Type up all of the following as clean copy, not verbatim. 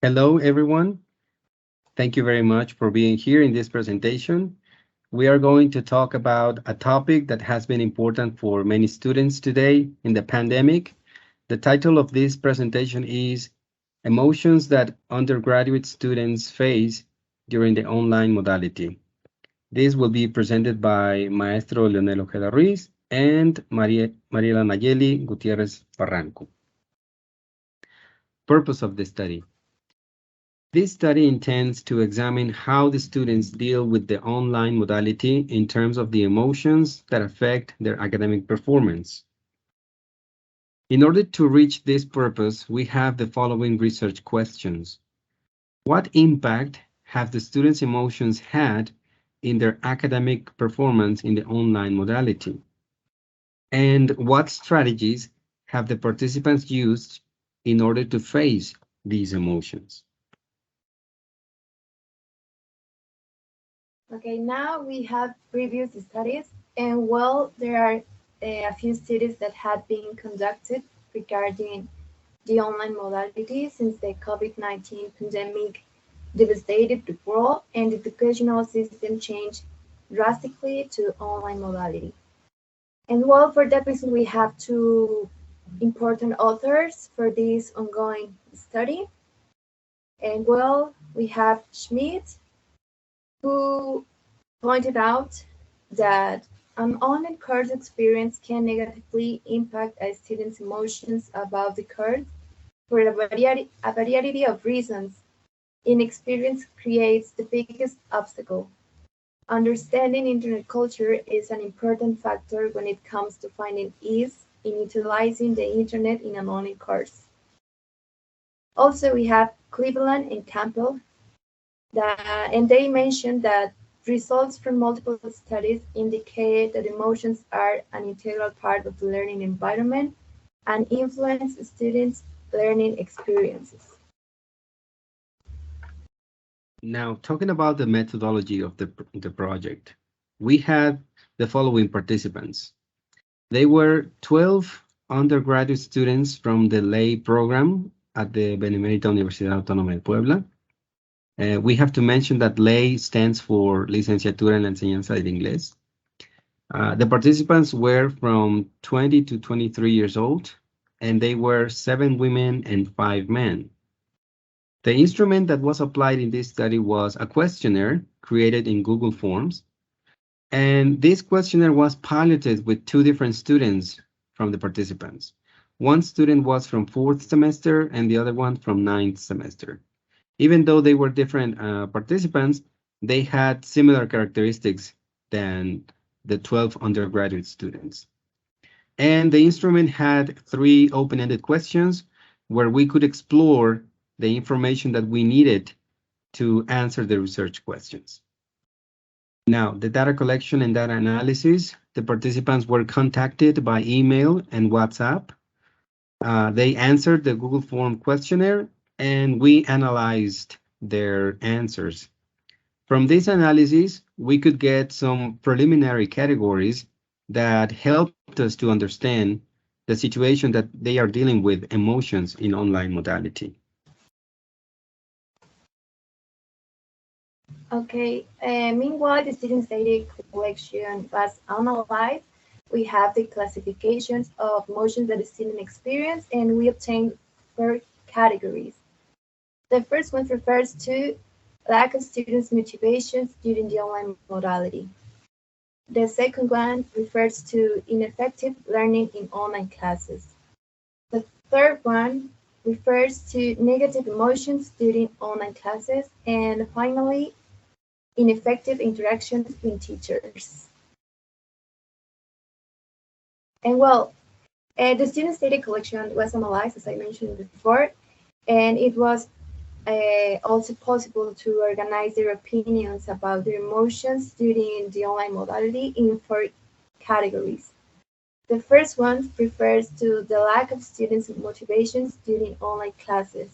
Hello, everyone. Thank you very much for being here in this presentation. We are going to talk about a topic that has been important for many students today in the pandemic. The title of this presentation is Emotions that Undergraduate Students Face During the Online Modality. This will be presented by Maestro Leonel Ojeda and Mariela Nayeli Gutierrez Barranco. Purpose of the study. This study intends to examine how the students deal with the online modality in terms of the emotions that affect their academic performance. In order to reach this purpose, we have the following research questions. What impact have the students' emotions had in their academic performance in the online modality? And what strategies have the participants used in order to face these emotions? Okay, now we have previous studies, and well, there are a few studies that have been conducted regarding the online modality since the COVID-19 pandemic devastated the world and the educational system changed drastically to online modality. And well, for that reason, we have two important authors for this ongoing study. And well, we have Schmidt, who pointed out that an online course experience can negatively impact a student's emotions about the course for a variety of reasons. Inexperience creates the biggest obstacle. Understanding internet culture is an important factor when it comes to finding ease in utilizing the internet in an online course. Also, we have Cleveland and Campbell, and they mentioned that results from multiple studies indicate that emotions are an integral part of the learning environment and influence students' learning experiences. Now, talking about the methodology of the project, we had the following participants. They were 12 undergraduate students from the lay program at the Benemérita Universidad Autónoma de Puebla. We have to mention that lay stands for Licenciatura en la Enseñanza del Inglés. The participants were from 20 to 23 years old, and they were 7 women and 5 men. The instrument that was applied in this study was a questionnaire created in Google Forms. And this questionnaire was piloted with 2 different students from the participants. One student was from 4th semester and the other one from 9th semester. Even though they were different participants, they had similar characteristics than the 12 undergraduate students. And the instrument had 3 open-ended questions where we could explore the information that we needed to answer the research questions. Now, the data collection and data analysis, the participants were contacted by email and WhatsApp. They answered the Google Form questionnaire, and we analyzed their answers. From this analysis, we could get some preliminary categories that helped us to understand the situation that they are dealing with emotions in online modality. Okay, meanwhile, the students' data collection was analyzed. We have the classifications of emotions that the student experienced, and we obtained 4 categories. The first one refers to lack of students' motivations during the online modality. The second one refers to ineffective learning in online classes. The third one refers to negative emotions during online classes. And finally, ineffective interactions between teachers. And well, the students' data collection was analyzed, as I mentioned before, and it was also possible to organize their opinions about their emotions during the online modality in 4 categories. The first one refers to the lack of students' motivations during online classes.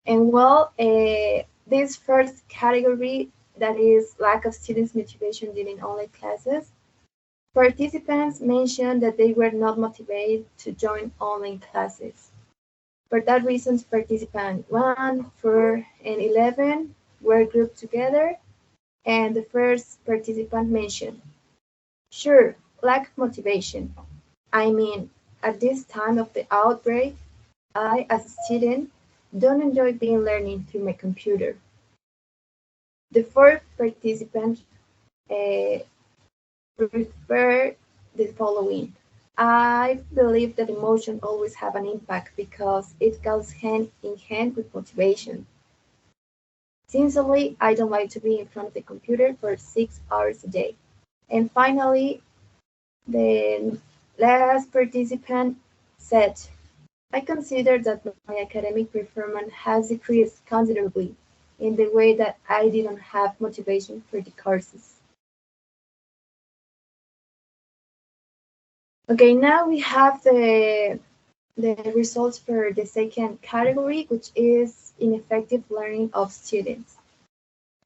And well, this first category, that is lack of students' motivation during online classes, participants mentioned that they were not motivated to join online classes. For that reason, participant 1, 4, and 11 were grouped together, and the first participant mentioned, "Sure, lack of motivation. I mean, at this time of the outbreak, I, as a student, don't enjoy being learning through my computer." The fourth participant uh, referred the following. "I believe that emotion always have an impact because it goes hand in hand with motivation. Sincerely, I don't like to be in front of the computer for 6 hours a day." And finally, the last participant said, "I consider that my academic performance has decreased considerably in the way that I didn't have motivation for the courses." Okay, now we have the results for the second category, which is ineffective learning of students.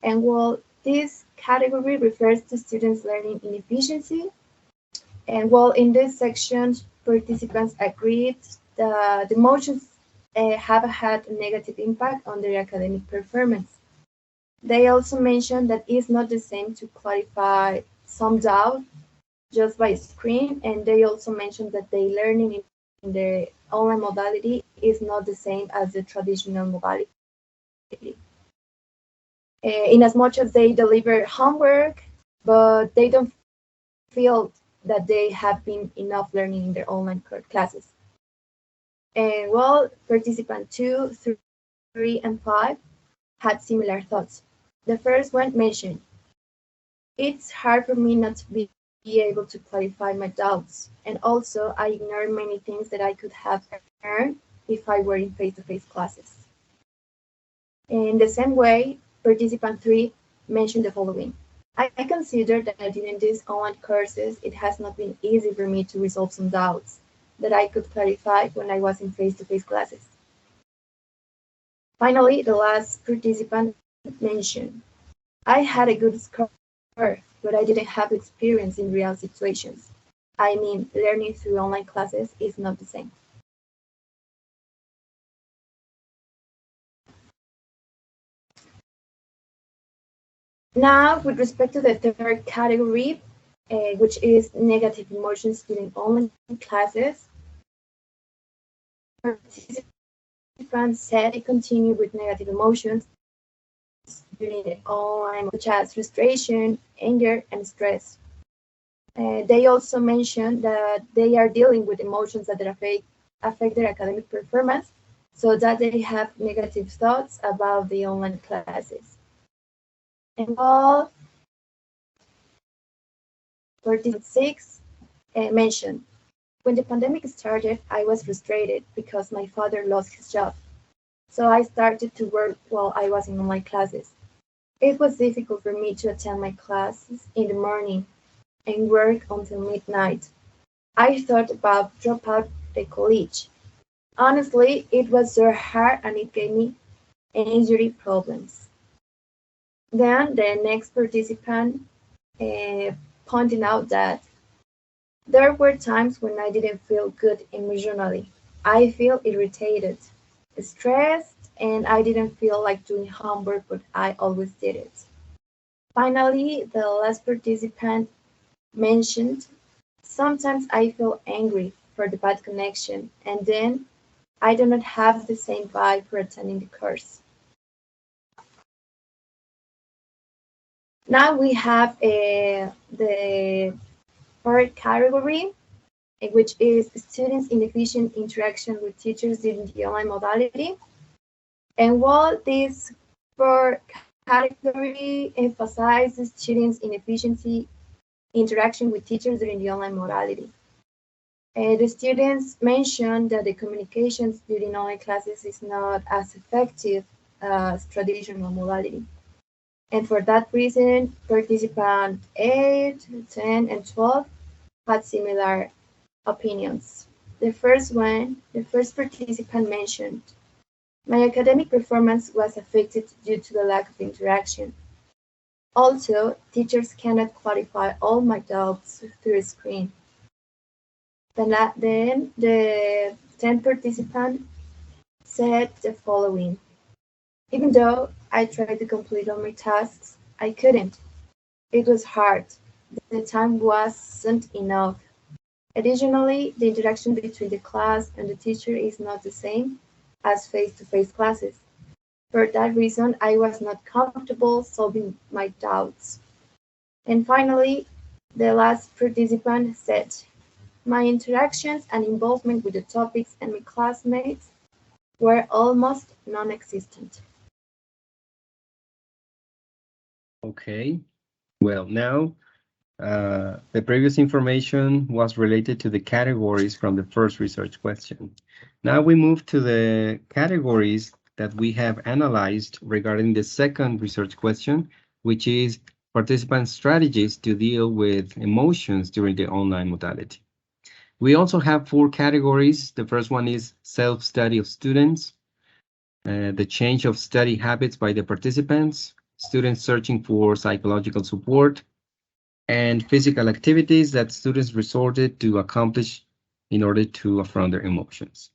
And well, this category refers to students' learning inefficiency. And well, in this section, participants agreed that the motions have had a negative impact on their academic performance. They also mentioned that it's not the same to clarify some doubt just by screen, and they also mentioned that the learning in the online modality is not the same as the traditional modality. In as much as they deliver homework, but they don't feel that they have been enough learning in their online classes. And well, participant 2, 3, and 5 had similar thoughts. The first one mentioned, "It's hard for me not to be able to clarify my doubts, and also I ignore many things that I could have learned if I were in face-to-face classes." In the same way, participant 3 mentioned the following. "I consider that in these online courses, it has not been easy for me to resolve some doubts that I could clarify when I was in face-to-face classes." Finally, the last participant mentioned, "I had a good score, but I didn't have experience in real situations. I mean, learning through online classes is not the same." Now, with respect to the third category, which is negative emotions during online classes, participants said they continue with negative emotions during the online, such as frustration, anger, and stress. They also mentioned that they are dealing with emotions that affect their academic performance, so that they have negative thoughts about the online classes. And all participant 6 mentioned, "When the pandemic started, I was frustrated because my father lost his job. So I started to work while I was in online classes. It was difficult for me to attend my classes in the morning and work until midnight. I thought about drop out the college. Honestly, it was so hard and it gave me injury problems." Then the next participant uh, pointing out that there were times when I didn't feel good emotionally. I feel irritated, stressed, and I didn't feel like doing homework, but I always did it. Finally, the last participant mentioned, "Sometimes I feel angry for the bad connection, and then I do not have the same vibe for attending the course." Now we have the third category, which is students' inefficient interaction with teachers during the online modality. And while this fourth category emphasizes students' inefficiency interaction with teachers during the online modality. The students mentioned that the communications during online classes is not as effective as traditional modality. And for that reason, participants 8, 10, and 12 had similar opinions. The first participant mentioned, "My academic performance was affected due to the lack of interaction. Also, teachers cannot clarify all my doubts through a screen." Then the 10th participant said the following: "Even though I tried to complete all my tasks, I couldn't. It was hard. The time wasn't enough. Additionally, the interaction between the class and the teacher is not the same as face-to-face classes. For that reason, I was not comfortable solving my doubts." And finally, the last participant said, "My interactions and involvement with the topics and my classmates were almost non-existent." Okay. Well, now the previous information was related to the categories from the first research question. Now we move to the categories that we have analyzed regarding the second research question, which is participant strategies to deal with emotions during the online modality. We also have 4 categories. The first one is self-study of students, the change of study habits by the participants, students searching for psychological support, and physical activities that students resorted to accomplish in order to affront their emotions.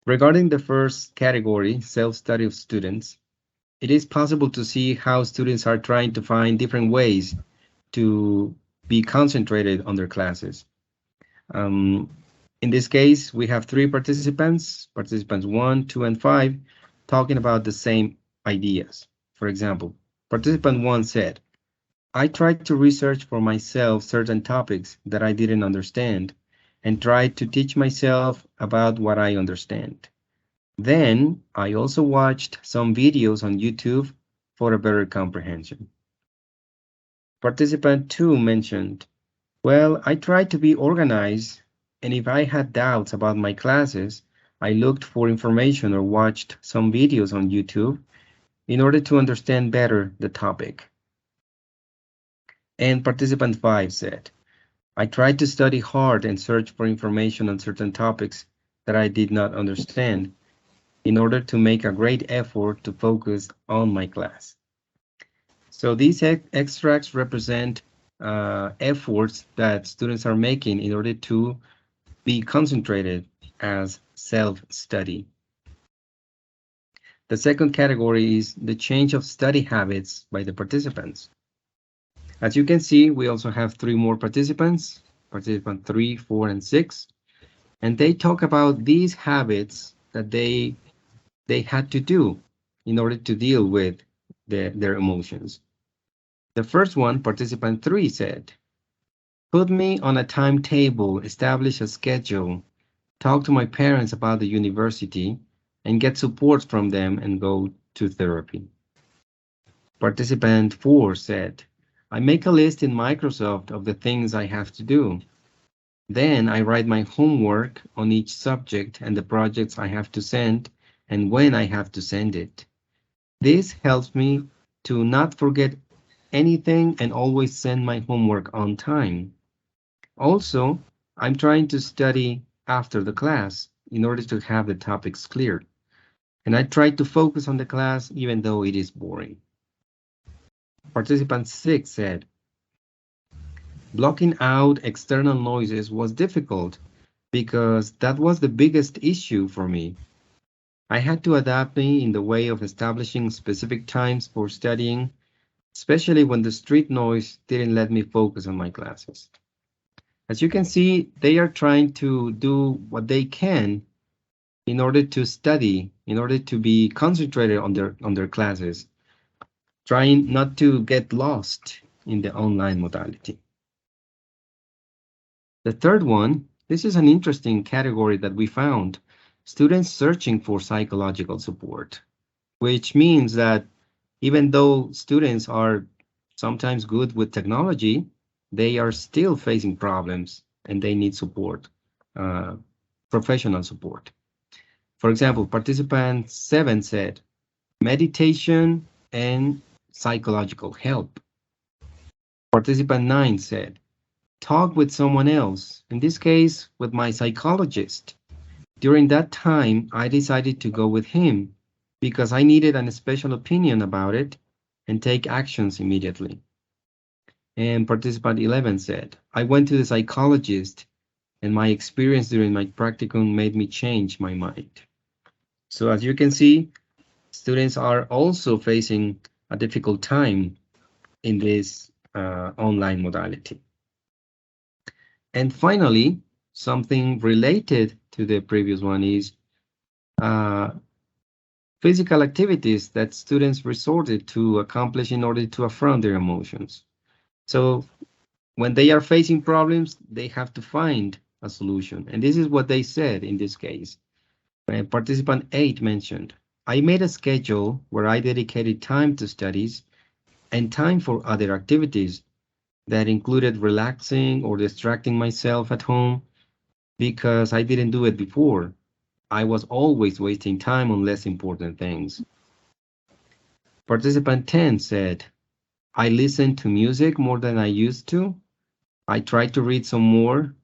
Regarding the first category, self-study of students, it is possible to see how students are trying to find different ways to be concentrated on their classes. In this case, we have 3 participants, participants 1, 2, and 5, talking about the same ideas. For example, participant 1 said, "I tried to research for myself certain topics that I didn't understand and tried to teach myself about what I understand. Then I also watched some videos on YouTube for a better comprehension." Participant 2 mentioned, "Well, I tried to be organized, and if I had doubts about my classes, I looked for information or watched some videos on YouTube in order to understand better the topic." And participant 5 said, "I tried to study hard and search for information on certain topics that I did not understand in order to make a great effort to focus on my class." So these extracts represent efforts that students are making in order to be concentrated as self-study. The second category is the change of study habits by the participants. As you can see, we also have 3 more participants, participant 3, 4, and 6, and they talk about these habits that they had to do in order to deal with their emotions. The first one, participant 3, said, "Put me on a timetable, establish a schedule, talk to my parents about the university, and get support from them and go to therapy." Participant 4 said, "I make a list in Microsoft of the things I have to do. Then I write my homework on each subject and the projects I have to send and when I have to send it. This helps me to not forget anything and always send my homework on time. Also, I'm trying to study after the class in order to have the topics clear. And I try to focus on the class even though it is boring." Participant 6 said, "Blocking out external noises was difficult because that was the biggest issue for me. I had to adapt me in the way of establishing specific times for studying, especially when the street noise didn't let me focus on my classes." As you can see, they are trying to do what they can in order to study, in order to be concentrated on their classes, trying not to get lost in the online modality. The third one, this is an interesting category that we found, students searching for psychological support, which means that even though students are sometimes good with technology, they are still facing problems and they need support, professional support. For example, participant 7 said, "Meditation and psychological help." Participant 9 said, "Talk with someone else, in this case, with my psychologist. During that time, I decided to go with him because I needed an special opinion about it and take actions immediately." And participant 11 said, "I went to the psychologist and my experience during my practicum made me change my mind. So as you can see, students are also facing a difficult time in this online modality. And finally, something related to the previous one is uh, physical activities that students resorted to accomplish in order to affront their emotions. So when they are facing problems, they have to find a solution. And this is what they said in this case. Participant 8 mentioned, I made a schedule where I dedicated time to studies and time for other activities that included relaxing or distracting myself at home because I didn't do it before. I was always wasting time on less important things. Participant 10 said, I listened to music more than I used to. I tried to read some more.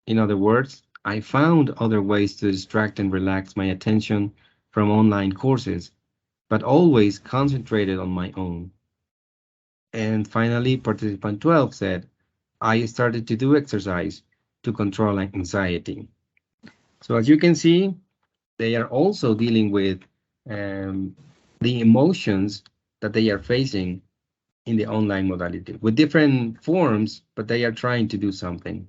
In other words, I found other ways to distract and relax my attention from online courses, but always concentrated on my own. And finally, participant 12 said, I started to do exercise to control anxiety. So as you can see, they are also dealing with the emotions that they are facing in the online modality with different forms, but they are trying to do something.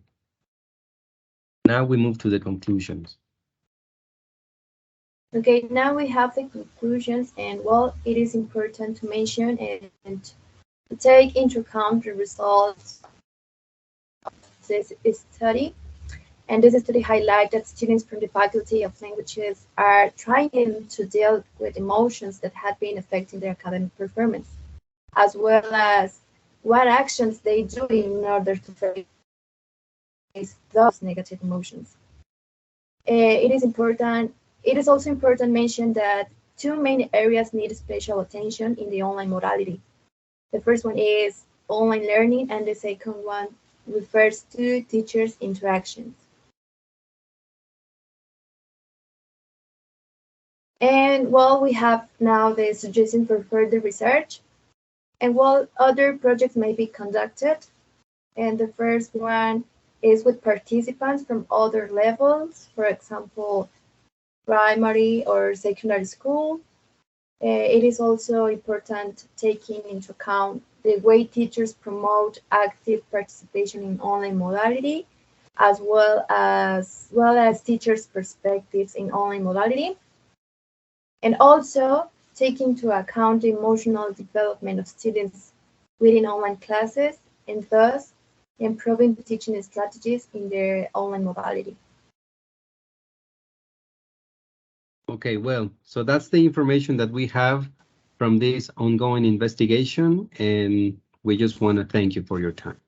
Now we move to the conclusions. Okay, now we have the conclusions, and well, it is important to mention and to take into account the results of this study. And this study highlights that students from the Faculty of Languages are trying to deal with emotions that had been affecting their academic performance, as well as what actions they do in order to face those negative emotions. It is important. It is also important to mention that two main areas need special attention in the online modality. The first one is online learning, and the second one refers to teachers' interactions. And well, we have now the suggestion for further research. And while other projects may be conducted, and the first one is with participants from other levels, for example, primary or secondary school. It is also important taking into account the way teachers promote active participation in online modality, as well as teachers' perspectives in online modality, and also take into account the emotional development of students within online classes, and thus improving teaching strategies in their online modality. Okay, well, so that's the information that we have from this ongoing investigation, and we just want to thank you for your time.